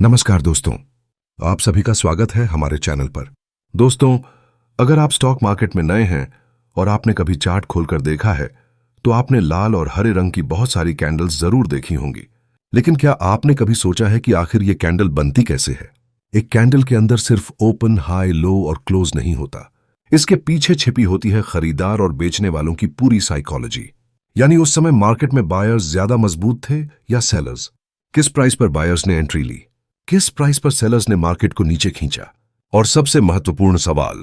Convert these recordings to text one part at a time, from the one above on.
नमस्कार दोस्तों, आप सभी का स्वागत है हमारे चैनल पर। दोस्तों, अगर आप स्टॉक मार्केट में नए हैं और आपने कभी चार्ट खोलकर देखा है तो आपने लाल और हरे रंग की बहुत सारी कैंडल्स जरूर देखी होंगी। लेकिन क्या आपने कभी सोचा है कि आखिर ये कैंडल बनती कैसे है? एक कैंडल के अंदर सिर्फ ओपन, हाई, लो और क्लोज नहीं होता। इसके पीछे छिपी होती है खरीदार और बेचने वालों की पूरी साइकोलॉजी। यानी उस समय मार्केट में बायर्स ज्यादा मजबूत थे या सेलर्स? किस प्राइस पर बायर्स ने एंट्री ली, किस प्राइस पर सेलर्स ने मार्केट को नीचे खींचा, और सबसे महत्वपूर्ण सवाल,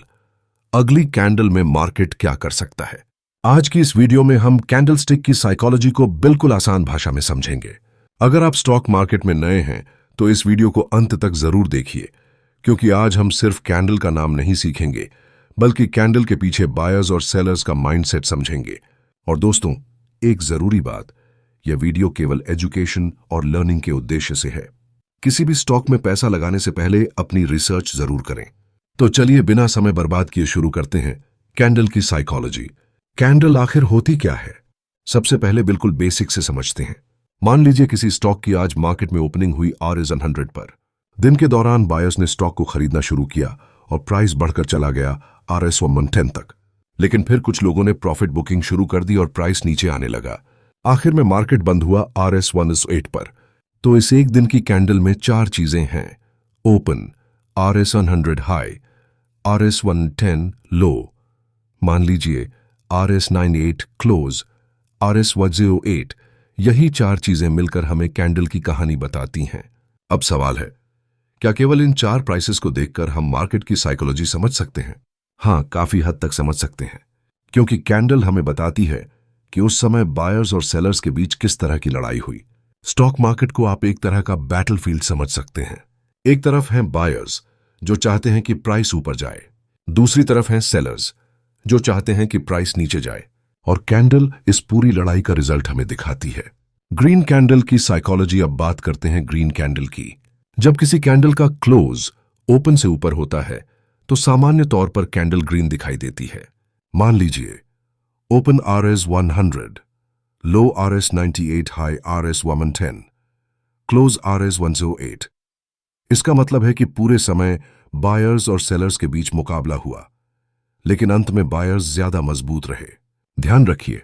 अगली कैंडल में मार्केट क्या कर सकता है? आज की इस वीडियो में हम कैंडलस्टिक की साइकोलॉजी को बिल्कुल आसान भाषा में समझेंगे। अगर आप स्टॉक मार्केट में नए हैं तो इस वीडियो को अंत तक जरूर देखिए, क्योंकि आज हम सिर्फ कैंडल का नाम नहीं सीखेंगे बल्कि कैंडल के पीछे बायर्स और सेलर्स का माइंडसेट समझेंगे। और दोस्तों, एक जरूरी बात, यह वीडियो केवल एजुकेशन और लर्निंग के उद्देश्य से है। किसी भी स्टॉक में पैसा लगाने से पहले अपनी रिसर्च जरूर करें। तो चलिए बिना समय बर्बाद किए शुरू करते हैं कैंडल की साइकोलॉजी। कैंडल आखिर होती क्या है? सबसे पहले बिल्कुल बेसिक से समझते हैं। मान लीजिए किसी स्टॉक की आज मार्केट में ओपनिंग हुई RS100 पर। दिन के दौरान बायर्स ने स्टॉक को खरीदना शुरू किया और प्राइस बढ़कर चला गया RS110 तक। लेकिन फिर कुछ लोगों ने प्रॉफिट बुकिंग शुरू कर दी और प्राइस नीचे आने लगा। आखिर में मार्केट बंद हुआ RS108 पर। तो इस एक दिन की कैंडल में चार चीजें हैं: ओपन, RS100 हाई, RS110 लो, मान लीजिए RS98 क्लोज, RS108। यही चार चीजें मिलकर हमें कैंडल की कहानी बताती हैं। अब सवाल है, क्या केवल इन चार प्राइसेस को देखकर हम मार्केट की साइकोलॉजी समझ सकते हैं? हाँ, काफी हद तक समझ सकते हैं, क्योंकि कैंडल हमें बताती है कि उस समय बायर्स और सेलर्स के बीच किस तरह की लड़ाई हुई। स्टॉक मार्केट को आप एक तरह का बैटलफील्ड समझ सकते हैं। एक तरफ हैं बायर्स जो चाहते हैं कि प्राइस ऊपर जाए, दूसरी तरफ हैं सेलर्स जो चाहते हैं कि प्राइस नीचे जाए, और कैंडल इस पूरी लड़ाई का रिजल्ट हमें दिखाती है। ग्रीन कैंडल की साइकोलॉजी। अब बात करते हैं ग्रीन कैंडल की। जब किसी कैंडल का क्लोज ओपन से ऊपर होता है तो सामान्य तौर पर कैंडल ग्रीन दिखाई देती है। मान लीजिए ओपन RS100, लो RS98, high RS110, close RS108। इसका मतलब है कि पूरे समय बायर्स और सेलर्स के बीच मुकाबला हुआ, लेकिन अंत में बायर्स ज्यादा मजबूत रहे। ध्यान रखिए,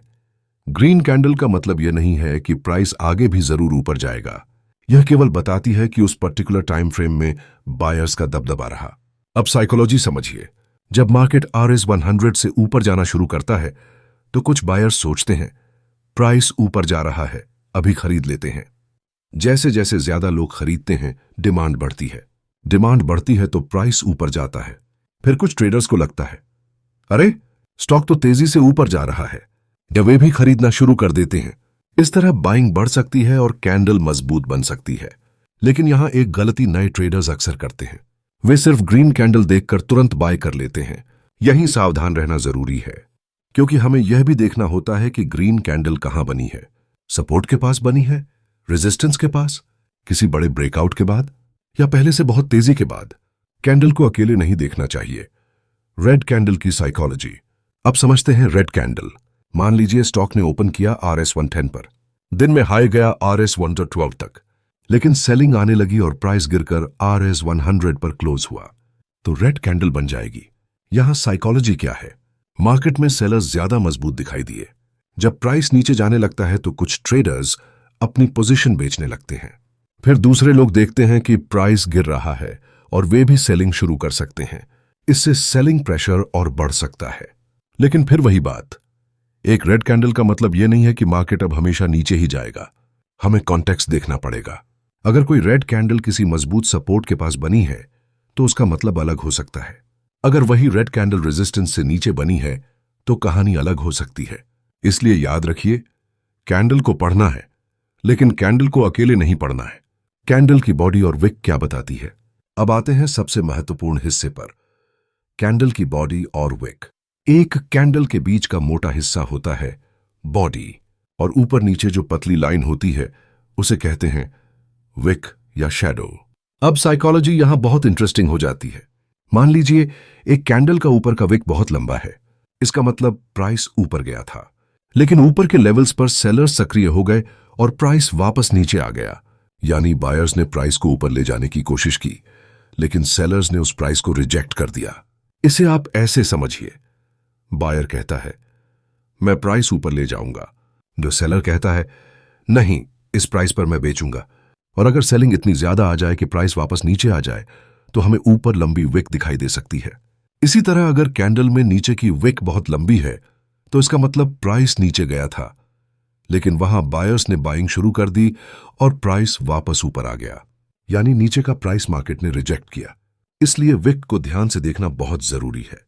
ग्रीन कैंडल का मतलब यह नहीं है कि प्राइस आगे भी जरूर ऊपर जाएगा। यह केवल बताती है कि उस पर्टिकुलर टाइम फ्रेम में बायर्स का दबदबा रहा। अब साइकोलॉजी समझिए। जब मार्केट RS100 से ऊपर जाना शुरू करता है तो कुछ बायर्स सोचते हैं प्राइस ऊपर जा रहा है, अभी खरीद लेते हैं। जैसे जैसे ज्यादा लोग खरीदते हैं डिमांड बढ़ती है। डिमांड बढ़ती है तो प्राइस ऊपर जाता है। फिर कुछ ट्रेडर्स को लगता है, अरे स्टॉक तो तेजी से ऊपर जा रहा है, या वे भी खरीदना शुरू कर देते हैं। इस तरह बाइंग बढ़ सकती है और कैंडल मजबूत बन सकती है। लेकिन यहां एक गलती नए ट्रेडर्स अक्सर करते हैं। वे सिर्फ ग्रीन कैंडल देखकर तुरंत बाय कर लेते हैं। यहीं सावधान रहना जरूरी है, क्योंकि हमें यह भी देखना होता है कि ग्रीन कैंडल कहां बनी है। सपोर्ट के पास बनी है, रेजिस्टेंस के पास, किसी बड़े ब्रेकआउट के बाद, या पहले से बहुत तेजी के बाद। कैंडल को अकेले नहीं देखना चाहिए। रेड कैंडल की साइकोलॉजी। अब समझते हैं रेड कैंडल। मान लीजिए स्टॉक ने ओपन किया RS110 पर। दिन में हाई गया RS112 तक, लेकिन सेलिंग आने लगी और प्राइस गिरकर RS100 पर क्लोज हुआ, तो रेड कैंडल बन जाएगी। यहां साइकोलॉजी क्या है? मार्केट में सेलर्स ज्यादा मजबूत दिखाई दिए। जब प्राइस नीचे जाने लगता है तो कुछ ट्रेडर्स अपनी पोजीशन बेचने लगते हैं। फिर दूसरे लोग देखते हैं कि प्राइस गिर रहा है और वे भी सेलिंग शुरू कर सकते हैं। इससे सेलिंग प्रेशर और बढ़ सकता है। लेकिन फिर वही बात, एक रेड कैंडल का मतलब यह नहीं है कि मार्केट अब हमेशा नीचे ही जाएगा। हमें कॉन्टेक्स्ट देखना पड़ेगा। अगर कोई रेड कैंडल किसी मजबूत सपोर्ट के पास बनी है तो उसका मतलब अलग हो सकता है। अगर वही रेड कैंडल रेजिस्टेंस से नीचे बनी है तो कहानी अलग हो सकती है। इसलिए याद रखिए, कैंडल को पढ़ना है, लेकिन कैंडल को अकेले नहीं पढ़ना है। कैंडल की बॉडी और विक क्या बताती है? अब आते हैं सबसे महत्वपूर्ण हिस्से पर, कैंडल की बॉडी और विक। एक कैंडल के बीच का मोटा हिस्सा होता है बॉडी, और ऊपर नीचे जो पतली लाइन होती है उसे कहते हैं विक या शैडो। अब साइकोलॉजी यहां बहुत इंटरेस्टिंग हो जाती है। मान लीजिए एक कैंडल का ऊपर का विक बहुत लंबा है। इसका मतलब प्राइस ऊपर गया था, लेकिन ऊपर के लेवल्स पर सेलर्स सक्रिय हो गए और प्राइस वापस नीचे आ गया। यानी बायर्स ने प्राइस को ऊपर ले जाने की कोशिश की, लेकिन सेलर्स ने उस प्राइस को रिजेक्ट कर दिया। इसे आप ऐसे समझिए, बायर कहता है मैं प्राइस ऊपर ले जाऊंगा, जो सेलर कहता है नहीं, इस प्राइस पर मैं बेचूंगा। और अगर सेलिंग इतनी ज्यादा आ जाए कि प्राइस वापस नीचे आ जाए तो हमें ऊपर लंबी विक दिखाई दे सकती है। इसी तरह अगर कैंडल में नीचे की विक बहुत लंबी है तो इसका मतलब प्राइस नीचे गया था, लेकिन वहां बायर्स ने बाइंग शुरू कर दी और प्राइस वापस ऊपर आ गया, यानी नीचे का प्राइस मार्केट ने रिजेक्ट किया। इसलिए विक को ध्यान से देखना बहुत जरूरी है।